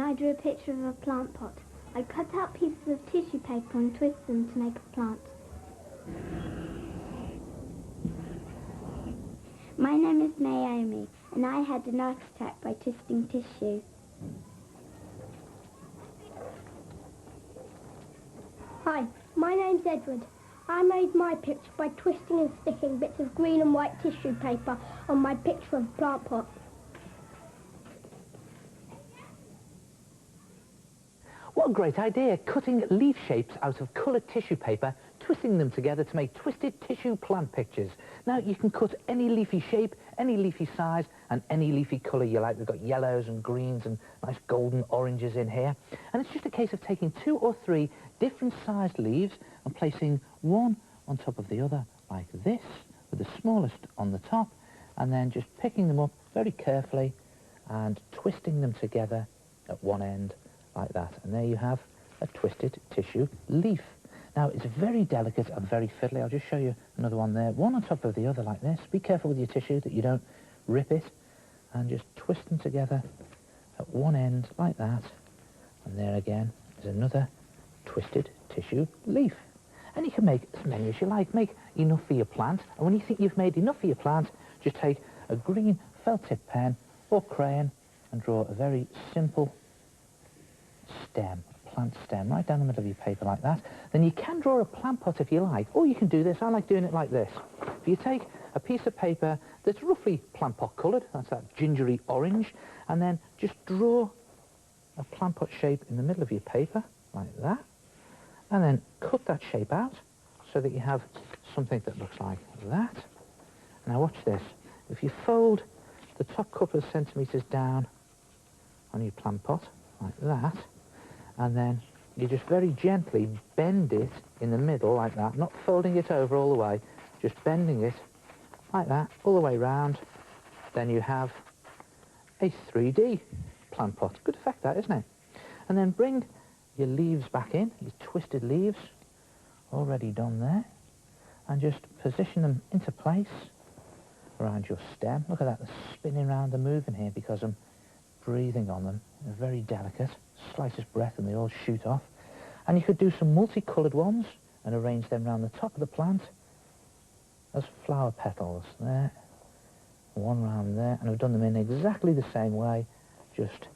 I drew a picture of a plant pot. I cut out pieces of tissue paper and twist them to make a plant. My name is Naomi, and I had an art attack by twisting tissue. Hi, my name's Edward. I made my picture by twisting and sticking bits of green and white tissue paper on my picture of a plant pot. What a great idea, cutting leaf shapes out of coloured tissue paper, twisting them together to make twisted tissue plant pictures. Now you can cut any leafy shape, any leafy size and any leafy colour you like. We've got yellows and greens and nice golden oranges in here. And it's just a case of taking 2 or 3 different sized leaves and placing one on top of the other like this, with the smallest on the top, and then just picking them up very carefully and twisting them together at one end like that. And there you have a twisted tissue leaf. Now it's very delicate and very fiddly. I'll just show you another one there, one on top of the other like this. Be careful with your tissue that you don't rip it, and just twist them together at one end like that. And there again is another twisted tissue leaf. And you can make as many as you like. Make enough for your plant, and when you think you've made enough for your plant, just take a green felt tip pen or crayon and draw a very simple stem, plant stem, right down the middle of your paper like that. Then you can draw a plant pot if you like, or you can do this. I like doing it like this. If you take a piece of paper that's roughly plant pot coloured, that's that gingery orange, and then just draw a plant pot shape in the middle of your paper like that, and then cut that shape out so that you have something that looks like that. Now watch this. If you fold the top couple of centimetres down on your plant pot like that, and then you just very gently bend it in the middle like that, not folding it over all the way, just bending it like that all the way round, then you have a 3D plant pot. Good effect that, isn't it? And then bring your leaves back in, your twisted leaves, already done there, and just position them into place around your stem. Look at that, they're spinning around, they're moving here because I'm breathing on them. They're very delicate, slightest breath and they all shoot off. And you could do some multicoloured ones and arrange them around the top of the plant as flower petals there, one round there, and I've done them in exactly the same way, just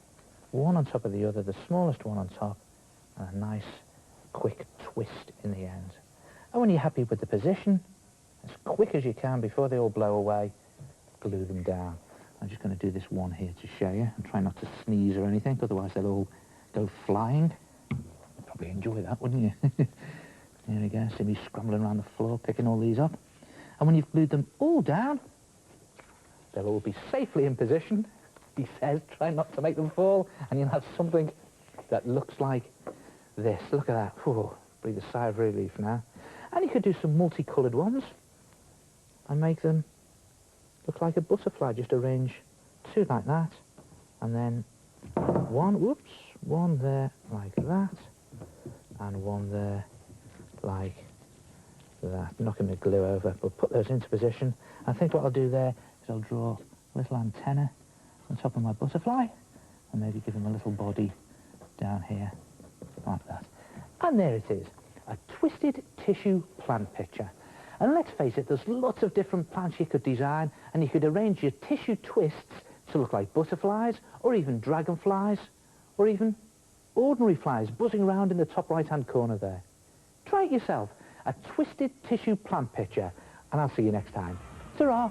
one on top of the other, the smallest one on top, and a nice quick twist in the end. And when you're happy with the position, as quick as you can before they all blow away, glue them down. I'm just going to do this one here to show you, and try not to sneeze or anything, otherwise they'll all go flying. You'd probably enjoy that, wouldn't you? There we go, see me scrambling around the floor, picking all these up. And when you've glued them all down, they'll all be safely in position. He says, try not to make them fall, and you'll have something that looks like this. Look at that. Ooh, breathe a sigh of relief now. And you could do some multicoloured ones and make them look like a butterfly. Just arrange 2 like that, and then one there like that, and one there like that. Knocking the glue over, but put those into position. I think what I'll do there is I'll draw a little antenna on top of my butterfly, and maybe give him a little body down here like that. And there it is, a twisted tissue plant picture. And let's face it, there's lots of different plants you could design, and you could arrange your tissue twists to look like butterflies, or even dragonflies, or even ordinary flies buzzing around in the top right-hand corner there. Try it yourself, a twisted tissue plant picture, and I'll see you next time. Ta-ra!